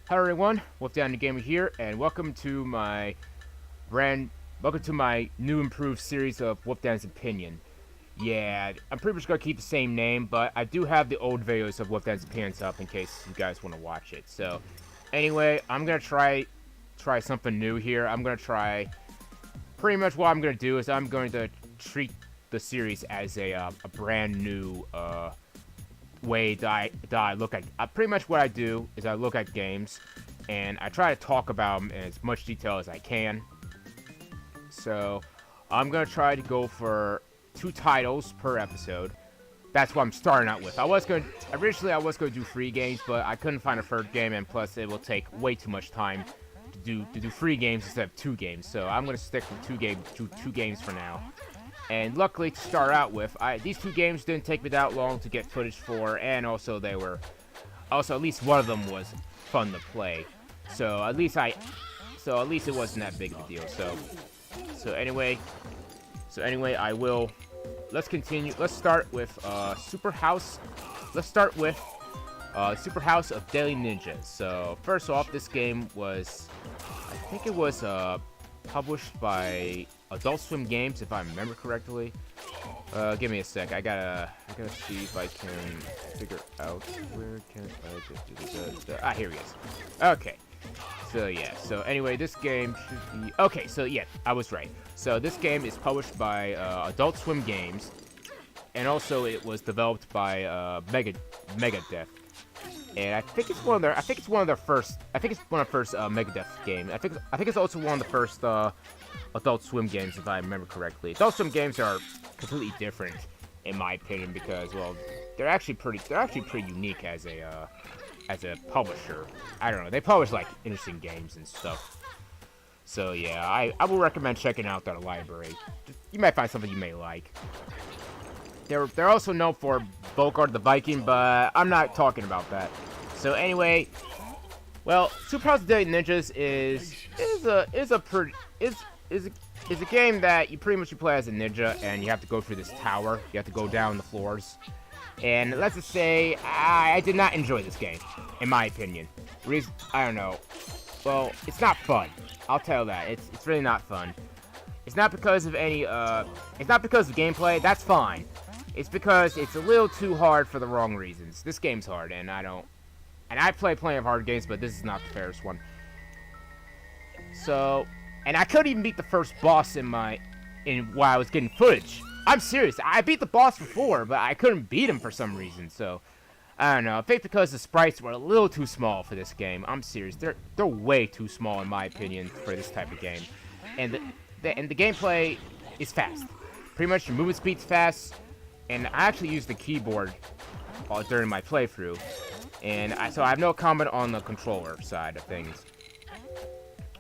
Hello everyone, Wolfdown the Gamer here, and welcome to my new improved series of Wolfdown's Opinion. Yeah, I'm pretty much gonna keep the same name, but I do have the old videos of Wolfdown's Opinions up in case you guys want to watch it. So, anyway, I'm gonna try something new here. Pretty much what I'm gonna do is I'm going to treat the series as a brand new way that I look at. Pretty much what I do is I look at games and I try to talk about them in as much detail as I can. So I'm gonna try to go for 2 titles per episode. That's what I'm starting out with. Originally I was gonna do 3 games, but I couldn't find a third game, and plus it will take way too much time to do 3 games instead of 2 games. So I'm gonna stick with 2 games for now. And luckily, to start out with, these 2 games didn't take me that long to get footage for, and also at least one of them was fun to play. So at least it wasn't that big of a deal. So anyway, let's continue. Let's start with Super House. Let's start with Super House of Deadly Ninjas. So first off, this game was, I think it was published by Adult Swim Games, if I remember correctly. Give me a sec. I gotta see if I can figure out where can I here he is. Okay. So yeah. So anyway, this game should be okay. So yeah, I was right. So this game is published by Adult Swim Games, and also it was developed by Megadeth. And I think it's one of their first Megadeth games. I think it's also one of the first Adult Swim games, if I remember correctly. Adult Swim games are completely different, in my opinion, because they're actually pretty unique as a publisher. I don't know, they publish like interesting games and stuff. So yeah, I will recommend checking out their library. You might find something you may like. They're also known for Bogart the Viking, but I'm not talking about that. So anyway, well, Super House of Deadly Ninjas is a game that you pretty much play as a ninja, and you have to go through this tower. You have to go down the floors, and let's just say I did not enjoy this game, in my opinion. I don't know. Well, it's not fun. I'll tell you that. It's really not fun. It's not because of it's not because of gameplay. That's fine. It's because it's a little too hard for the wrong reasons. This game's hard, and I play plenty of hard games, but this is not the fairest one. So, and I couldn't even beat the first boss while I was getting footage. I'm serious. I beat the boss before, but I couldn't beat him for some reason. So, I don't know. I think because the sprites were a little too small for this game. I'm serious. They're way too small, in my opinion, for this type of game. And the gameplay is fast. Pretty much your movement speed's fast. And I actually used the keyboard during my playthrough, and so I have no comment on the controller side of things.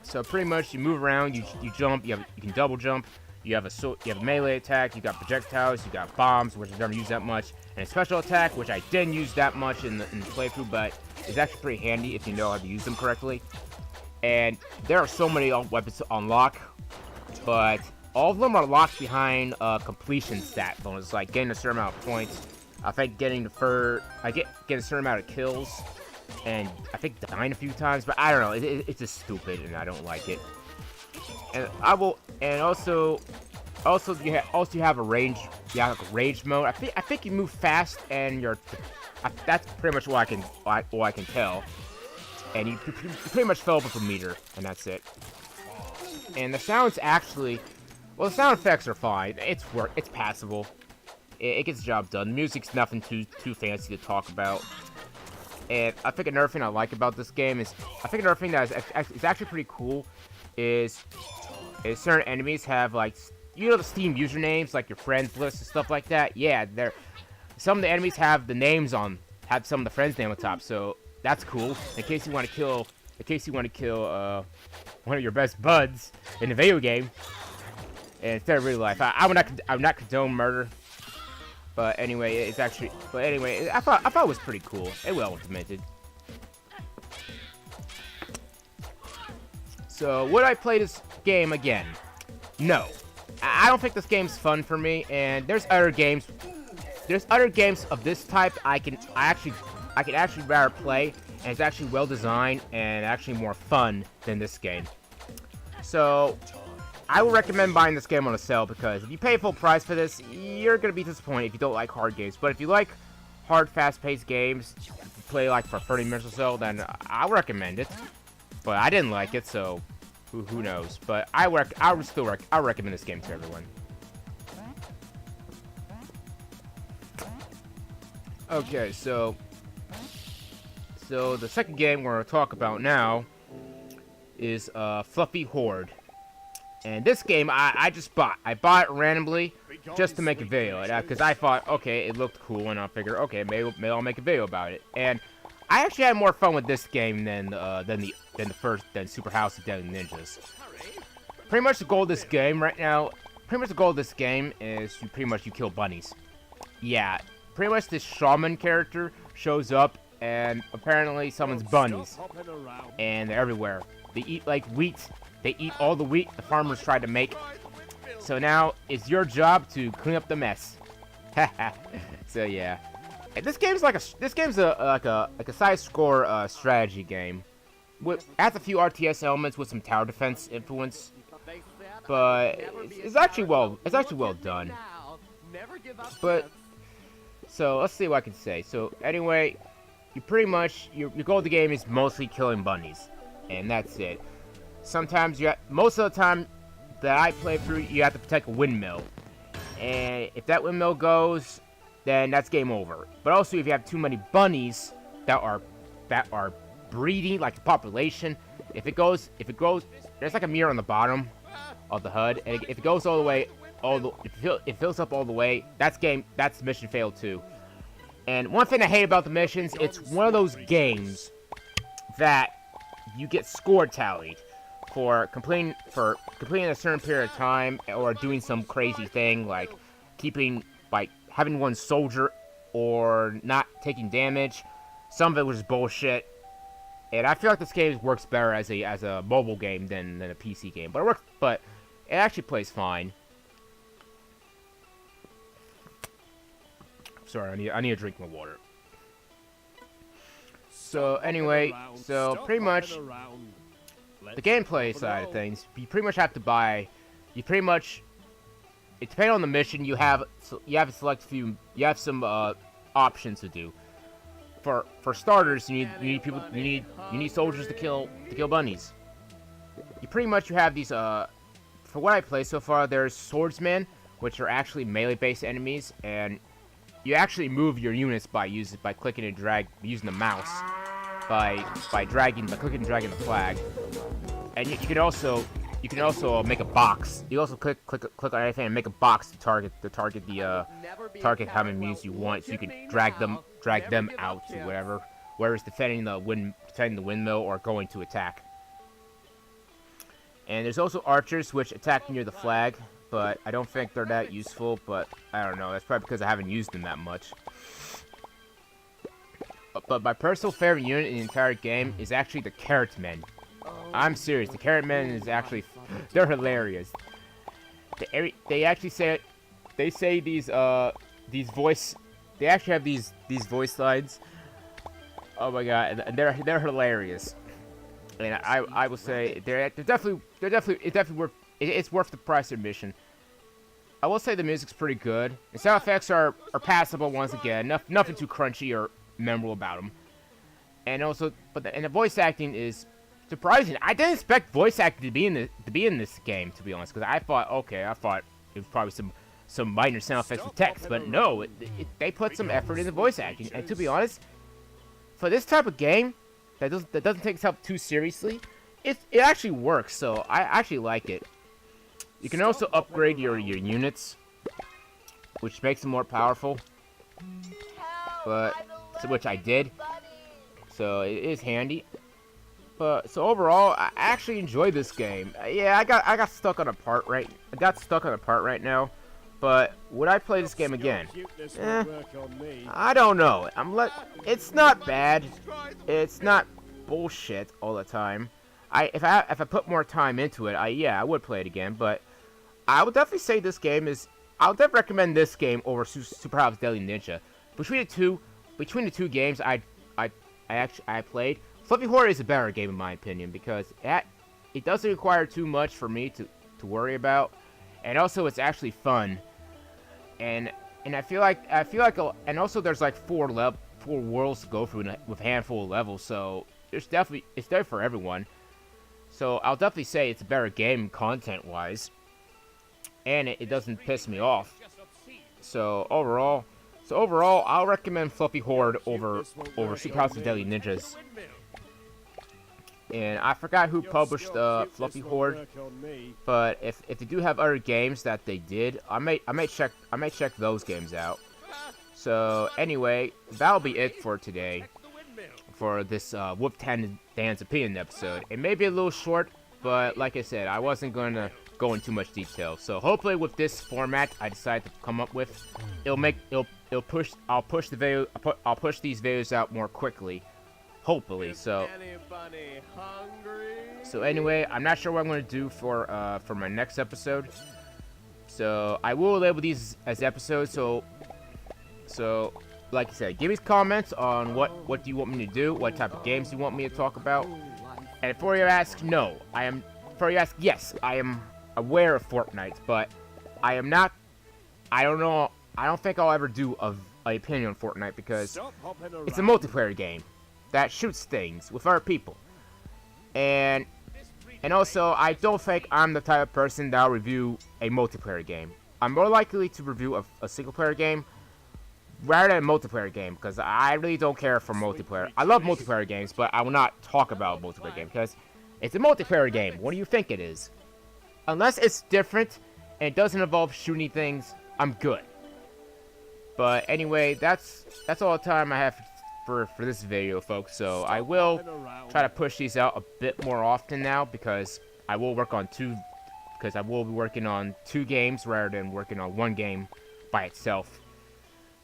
So pretty much you move around, you jump, you can double jump, you have a melee attack, you got projectiles, you got bombs, which I don't use that much, and a special attack, which I didn't use that much in the playthrough, but it's actually pretty handy if you know how to use them correctly. And there are so many weapons to unlock, but all of them are locked behind completion stat bonus, like getting a certain amount of points. I think getting a certain amount of kills, and I think dying a few times. But I don't know, it's just stupid, and I don't like it. And also you have a range, range mode. I think you move fast, and that's pretty much what I can tell. And you pretty much fill up with a meter, and that's it. And the sounds actually. Well, the sound effects are fine. It's passable. It gets the job done. The music's nothing too fancy to talk about. And I think another thing I like about this game is, another thing that is actually pretty cool is certain enemies have, like, you know, the Steam usernames, like your friends list and stuff like that. Yeah, some of the enemies have some of the friends' name on top. So that's cool. In case you want to kill one of your best buds in a video game. And instead of real life, I would not condone murder, but anyway, I thought it was pretty cool. It well implemented. So would I play this game again? No, I don't think this game's fun for me. And there's other games of this type I can actually rather play, and it's actually well designed and actually more fun than this game. So I would recommend buying this game on a sale, because if you pay full price for this, you're gonna be disappointed if you don't like hard games. But if you like hard, fast-paced games, play like for 30 minutes or so, then I would recommend it. But I didn't like it, so who knows? But I would recommend this game to everyone. Okay, so the second game we're gonna talk about now is Fluffy Horde. And this game, I just bought. I bought it randomly just to make a video, because I thought, okay, it looked cool, and I figured, okay, maybe I'll make a video about it. And I actually had more fun with this game than Super House of Deadly Ninjas. Pretty much the goal of this game right now, is you kill bunnies. Yeah, pretty much this shaman character shows up and apparently summons bunnies, and they're everywhere. They eat like wheat. They eat all the wheat the farmers tried to make. So now it's your job to clean up the mess. So yeah, and this game's like a side-scroller strategy game. It has a few RTS elements with some tower defense influence, but it's actually well done. But so let's see what I can say. So anyway, you pretty much your goal of the game is mostly killing bunnies, and that's it. Sometimes most of the time that I play through, you have to protect a windmill, and if that windmill goes, then that's game over. But also, if you have too many bunnies that are breeding, like the population, if it goes, there's like a mirror on the bottom of the HUD, and if it goes all the way, if it fills up all the way, that's mission failed too. And one thing I hate about the missions, it's one of those games that you get score tallied for completing a certain period of time, or doing some crazy thing like having one soldier or not taking damage. Some of it was bullshit, and I feel like this game works better as a mobile game than a PC game. But it actually plays fine. Sorry, I need to drink my water. So anyway, pretty much the gameplay side of things, you pretty much have to buy. It depends on the mission. You have some options to do. For starters, you need soldiers to kill bunnies. You have these for what I play so far, there's swordsmen, which are actually melee-based enemies, and you actually move your units by clicking and drag using the mouse, by clicking and dragging the flag. And you can also make a box. You also click on anything and make a box to target how many units you want, so you can drag them out to wherever it's defending the windmill or going to attack. And there's also archers, which attack near the flag, but I don't think they're that useful. But I don't know. That's probably because I haven't used them that much. But my personal favorite unit in the entire game is actually the Carrot Men. I'm serious. The Carrot Men is actually, they're hilarious. They actually say these voice. They actually have these voice lines. Oh my god, and they're hilarious. And I will say it's definitely worth the price of admission. I will say the music's pretty good. The sound effects are passable once again. Nothing too crunchy or memorable about them. And also, the voice acting is surprising. I didn't expect voice acting to be in this game, to be honest, because I thought it was probably some minor sound effects with text, but no, they put some effort into voice acting. And to be honest, for this type of game that doesn't take itself too seriously, it actually works. So I actually like it. You can also upgrade your units, which makes them more powerful. Which I did. So it is handy. But so overall, I actually enjoyed this game. Yeah, I got stuck on a part right. I got stuck on a part right now. But would I play this game again? I don't know. It's not bad. It's not bullshit all the time. If I put more time into it, I would play it again. But I would definitely say this game is. I would definitely recommend this game over Super House Deadly Ninja. Between the two games, I I played, Fluffy Horde is a better game in my opinion because it doesn't require too much for me to worry about, and also it's actually fun, and I feel like and also there's like 4 worlds to go through with a handful of levels, so it's there for everyone. So I'll definitely say it's a better game content wise, and it doesn't piss me off. So overall, I'll recommend Fluffy Horde over Super House of Deadly Ninjas. And I forgot who published Fluffy Horde, but if they do have other games that they did, I may check those games out. So anyway, that'll be it for today, for this Whoop Dan's Opinion episode. It may be a little short, but like I said, I wasn't going to go into too much detail. So hopefully with this format I decided to come up with, I'll push these videos out more quickly. Hopefully, so anyway, I'm not sure what I'm going to do for my next episode. So I will label these as episodes. So like I said, give me comments on what do you want me to do, what type of games you want me to talk about. And before you ask, yes, I am aware of Fortnite, but I am not. I don't know. I don't think I'll ever do an opinion on Fortnite because it's a multiplayer game that shoots things with other people, and also I don't think I'm the type of person that'll review a multiplayer game. I'm more likely to review a single player game rather than a multiplayer game because I really don't care for multiplayer. I love multiplayer games, but I will not talk about a multiplayer game because it's a multiplayer game. What do you think it is? Unless it's different and it doesn't involve shooting things, I'm good. But anyway, that's all the time I have for this video, folks. So I will try to push these out a bit more often now because I will be working on 2 games rather than working on 1 game by itself.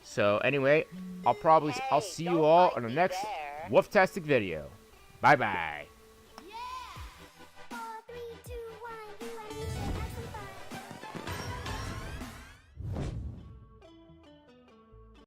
So anyway, I'll see you all on the next Wolftastic video. Bye bye.